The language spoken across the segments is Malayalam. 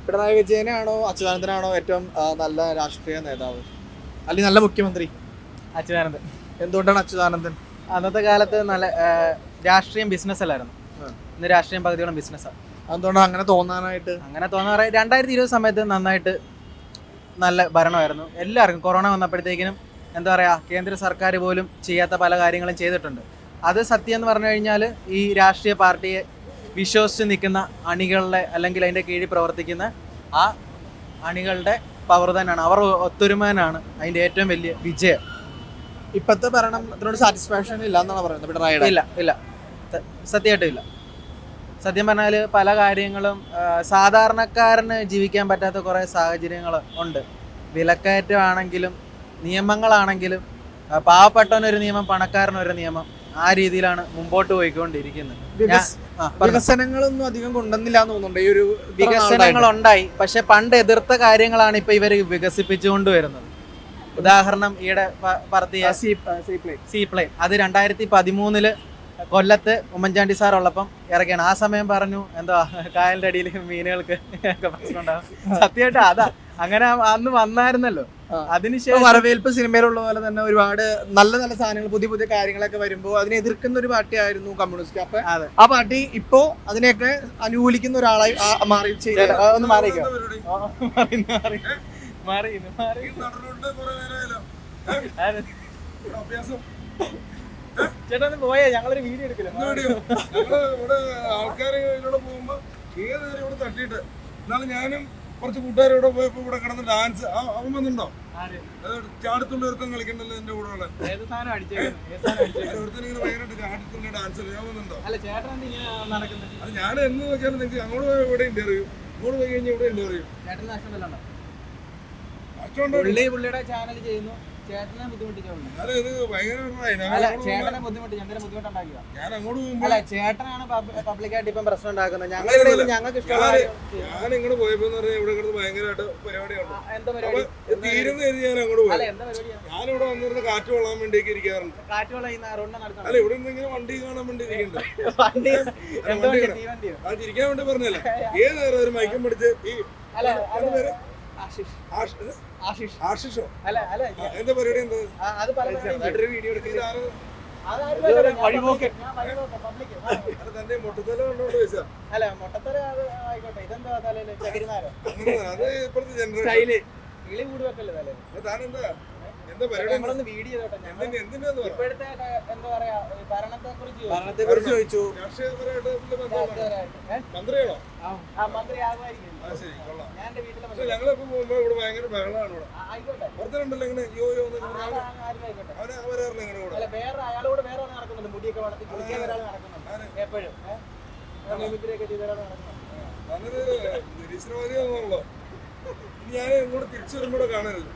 പിണറായി വിജയനാണോ അച്യുതാനന്ദനാണോ ഏറ്റവും നല്ല രാഷ്ട്രീയ നേതാവ് അല്ലെങ്കിൽ നല്ല മുഖ്യമന്ത്രി? അച്യുതാനന്ദൻ. എന്തുകൊണ്ടാണ് അച്യുതാനന്ദൻ? അന്നത്തെ കാലത്ത് നല്ല രാഷ്ട്രീയം ബിസിനസ് അല്ലായിരുന്നു. ഇന്ന് രാഷ്ട്രീയം പകുതിയോളം ബിസിനസ്സാണ്. എന്തുകൊണ്ടാണ് അങ്ങനെ തോന്നാനായിട്ട്? അങ്ങനെ തോന്നാറ് 2020 സമയത്ത് നന്നായിട്ട് നല്ല ഭരണമായിരുന്നു. എല്ലാവർക്കും കൊറോണ വന്നപ്പോഴത്തേക്കിനും എന്താ പറയുക, കേന്ദ്ര സർക്കാർ പോലും ചെയ്യാത്ത പല കാര്യങ്ങളും ചെയ്തിട്ടുണ്ട്. അത് സത്യം എന്ന് പറഞ്ഞു കഴിഞ്ഞാൽ ഈ രാഷ്ട്രീയ പാർട്ടിയെ വിശ്വസിച്ച് നിൽക്കുന്ന അണികളുടെ അല്ലെങ്കിൽ അതിൻ്റെ കീഴിൽ പ്രവർത്തിക്കുന്ന ആ അണികളുടെ പവർ തന്നെയാണ്, അവർ ഒത്തൊരുമനാണ് അതിൻ്റെ ഏറ്റവും വലിയ വിജയം. ഇപ്പോഴത്തെ ഭരണത്തിനോട് സാറ്റിസ്ഫാക്ഷൻ ഇല്ല എന്നാണ് പറയുന്നത് പിണറായിയുടെ? ഇല്ല, സത്യമായിട്ടും ഇല്ല. സത്യം പറഞ്ഞാൽ പല കാര്യങ്ങളും സാധാരണക്കാരന് ജീവിക്കാൻ പറ്റാത്ത കുറേ സാഹചര്യങ്ങൾ ഉണ്ട്. വിലക്കയറ്റമാണെങ്കിലും നിയമങ്ങളാണെങ്കിലും പാവപ്പെട്ടവനൊരു നിയമം, പണക്കാരനൊരു നിയമം, ആ രീതിയിലാണ് മുമ്പോട്ട് പോയിക്കൊണ്ടിരിക്കുന്നത്. വികസനങ്ങളൊന്നും അധികം കൊണ്ടുവന്നില്ല എന്ന് തോന്നുന്നുണ്ട് ഈ ഒരു വികസനങ്ങൾ ഉണ്ടായി, പക്ഷെ പണ്ട് എതിർത്ത കാര്യങ്ങളാണ് ഇപ്പൊ ഇവർ വികസിപ്പിച്ചുകൊണ്ട് വരുന്നത്. ഉദാഹരണം ഈയിടെ പറത്തിയ സീപ്ലെയിൻ, അത് 2013 കൊല്ലത്ത് ഉമ്മൻചാണ്ടി സാർ ഉള്ളപ്പം ഇറക്കിയാണ്. ആ സമയം പറഞ്ഞു എന്താ കായലിന്റെ അടിയിൽ മീനുകൾക്ക് പ്രശ്നം ഉണ്ടാകും. സത്യമായിട്ട് അതാ അങ്ങനെ അന്ന് വന്നായിരുന്നല്ലോ. അതിനുശേഷം വരവേൽപ്പ് സിനിമയിലുള്ള പോലെ തന്നെ ഒരുപാട് നല്ല നല്ല സാധനങ്ങൾ, പുതിയ പുതിയ കാര്യങ്ങളൊക്കെ വരുമ്പോൾ അതിനെ എതിർക്കുന്ന ഒരു പാർട്ടിയായിരുന്നു കമ്മ്യൂണിസ്റ്റ്. അപ്പൊ ആ പാർട്ടി ഇപ്പോ അതിനെയൊക്കെ അനുകൂലിക്കുന്ന ഒരാളായി മാറി. ഒന്ന് മാറിക്കോ, ചേട്ടാ ഒന്ന് പോയേ, ഞങ്ങളൊരു വീഡിയോ എടുക്കില്ല. ആൾക്കാര് ഇതിലൂടെ പോകുമ്പോ ഏത് ഇവിടെ തട്ടിയിട്ട് എന്നാലും ഞാനും കുറച്ച് കൂട്ടുകാരോടെ പോയപ്പോ ഇവിടെ കിടന്ന് ഡാൻസ് അവൻ വന്നിട്ടുണ്ടോ? ചാടത്തുള്ള ഒരുത്തം കളിക്കണ്ടല്ലോ എന്റെ കൂടെ ഉള്ള ഒരുത്തനിങ്ങനെ ഭയങ്കരമായിട്ട് ചാടത്തുള്ള ഡാൻസ് ഞാൻ വന്നിട്ടുണ്ടോ? അത് ഞാൻ എന്ന് നോക്കിയാലും നിങ്ങൾക്ക് അങ്ങോട്ട് പോയി ഇവിടെ ഇന്റർവ്യൂ, ഇങ്ങോട്ട് പോയി കഴിഞ്ഞാൽ ഇവിടെ ഇന്റർവ്യൂ. പുള്ളിയുടെ ചാനൽ ചെയ്യുന്നു, ചേട്ടനെ ബുദ്ധിമുട്ടിച്ചോളൂ. ഞാൻ അങ്ങോട്ട് പോകുമ്പോ ചേട്ടനാണ് പബ്ലിക്കായിട്ട് ഇപ്പം പ്രശ്നം ഉണ്ടാക്കുന്നത്. ഞങ്ങൾക്ക് ഇഷ്ടമാണ്. ഞാൻ ഇങ്ങോട്ട് പോയപ്പോ ഇവിടെ കിടന്ന് ഭയങ്കരമായിട്ട് പരിപാടിയാണ്. തീരുന്ന ഞാൻ അങ്ങോട്ട് പോയി. ഞാനിവിടെ വന്നിരുന്ന കാറ്റ് കൊള്ളാൻ വേണ്ടിയൊക്കെ ഇരിക്കാറുണ്ട്. അല്ല ഇവിടെ എന്തെങ്കിലും വണ്ടി കാണാൻ വേണ്ടി ഇരിക്കണ്ടേ? അത് ഇരിക്കാൻ വേണ്ടി പറഞ്ഞല്ല. ഏത് നേരം ഒരു മയക്കം പിടിച്ച് ഈ ആശിഷോ എന്താ പരിപാടി? തന്റെ മൊട്ടത്തല കണ്ടോണ്ട് ചോദിച്ചാ അത് ഇപ്പോഴത്തെ ജനറേഷൻ. താനെന്താ എന്താ പരിപാടി? ഭരണത്തെ കുറിച്ച് ചോദിച്ചു. രാഷ്ട്രീയപരമായിട്ട് മന്ത്രിയാണോ? ഞങ്ങളിപ്പോ പോകുമ്പോ ഇവിടെ ഭയങ്കര ബഹളമാണ്. ഇവിടെ പുറത്തുണ്ടല്ലോ ഇങ്ങനെ യോ യോ അവനെ വരാറില്ല ഇങ്ങനെ കൂടെ. ഞാനൊരു നിരീശ്വരവാദിയാണല്ലോ. ഞാൻ ഇങ്ങോട്ട് തിരിച്ചു വരുമ്പോടെ കാണരുത്.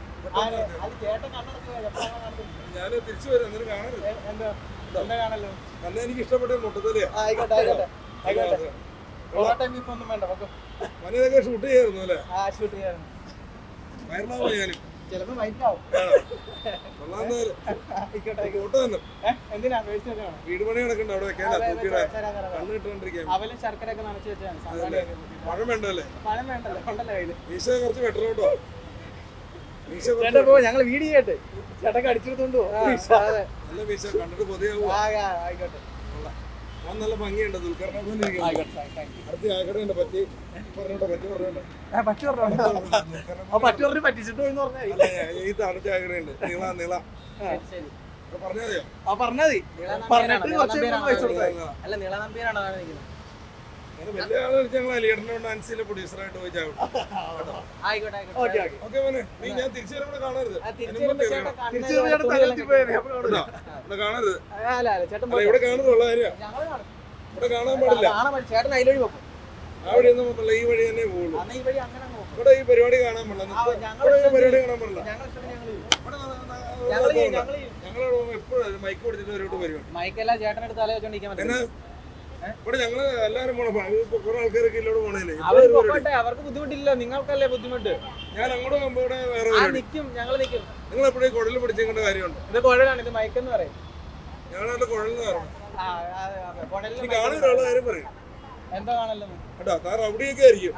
ഞാൻ തിരിച്ചു വരും എന്നിട്ട് കാണരുത്. നല്ല എനിക്ക് ഇഷ്ടപ്പെട്ട മുട്ടത്തലയാ. മനതൊക്കെ ഷൂട്ട് ചെയ്യായിരുന്നു അല്ലേ? വൈറലാവോ? ഞാനും ഫോട്ടോ തന്നെ. വീട് പണി നടക്കണ്ട അവിടെ വെക്കാൻ കണ്ണ് കിട്ടാണ്ടിരിക്കാൻ. പഴം വേണ്ടല്ലേ? മീശ കുറച്ച് ബെറ്റർ കേട്ടോ. ഞങ്ങൾ വീഡിയോ ചെയ്യട്ടെ, ചേട്ടൻ അടിച്ചെടുത്തോണ്ട് നല്ല മീശ കണ്ടിട്ട് കൊതിയാവും. നല്ല ഭംഗിയുണ്ട്. ദുൽഖറിനെ പോലെ അടുത്ത് ആക്കടയുണ്ട്. പറ്റി ഈ തടുത്ത ആക്കടയുണ്ട്. നീള പറഞ്ഞാൽ വലിയ ആളെ ഞങ്ങൾ അലിയേട്ടനെ ഡാൻസിലെ പ്രൊഡ്യൂസറായിട്ട് പോയി ചാവിടും. ഓക്കെ മോനെ, നീ ഞാൻ തിരിച്ചു വരുമ്പോൾ കാണരുത്. ഇവിടെ കാണരുത്. ഇവിടെ കാണുന്നുള്ള കാര്യം ഇവിടെ കാണാൻ പാടില്ല. ആ വഴി ഒന്നും പോകില്ല, ഈ വഴി തന്നെ പോകുള്ളൂ. ഇവിടെ ഈ പരിപാടി കാണാൻ പാടില്ല. ഇവിടെ ഈ പരിപാടി കാണാൻ പാടില്ല. ഞങ്ങളോട് എപ്പോഴും മൈക്ക് പിടിച്ചിട്ട് ഒരു പരിപാടി. ഇവിടെ ഞങ്ങള് എല്ലാരും പോണം. കുറെ ആൾക്കാരൊക്കെ ഇല്ലോട് പോണേലേ. അവർക്ക് ബുദ്ധിമുട്ടില്ല, നിങ്ങൾക്കല്ലേ ബുദ്ധിമുട്ട്. ഞാൻ അങ്ങോട്ട് പോകുമ്പോ ഇവിടെ വേറെ നിങ്ങൾ എപ്പോഴും കുഴൽ പിടിച്ചേണ്ട കാര്യമുണ്ട്. ഇത് കുഴലാണ്, ഇത് മൈക്കെന്ന് പറയും. ഞങ്ങളുടെ കുഴലെന്ന് പറഞ്ഞു കാണാനുള്ള കാര്യം പറയും. എന്താ കാണല്ലോ കേട്ടോ? താൻ റൗഡിയൊക്കെ ആയിരിക്കും.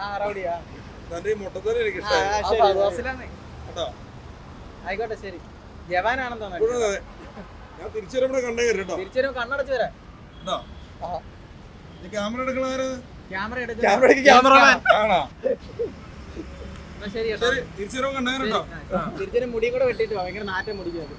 തന്റെ ഈ മുട്ടത്തന്നെ എനിക്ക് ആ, ഇഷ്ടമായി ശരി. ഫഹദ് കേട്ടോ. ആയിക്കോട്ടെ ശരി. ജവാനാണെന്ന് തോന്നുന്നു. ഇപ്പോഴും അതെ. ഞാൻ തിരിച്ചു വരുമ്പോ കണ്ടേ കേട്ടോ തിരിച്ചൊരു കണ്ണടച്ച് വരാം. കേട്ടോ. ഈ ക്യാമറ എടുക്കണ ആരാ? ക്യാമറ എടുത്ത് ക്യാമറമാൻ ആണോ? എന്നാ ശരി കേട്ടോ. ശരി തിരിച്ചു വരുമ്പോ കണ്ടേ കേട്ടോ. തിരിച്ചൊരു മുടിയും കൂടെ വെട്ടിട്ട് ഭയങ്കര നാറ്റം മുടിക്കും അത്.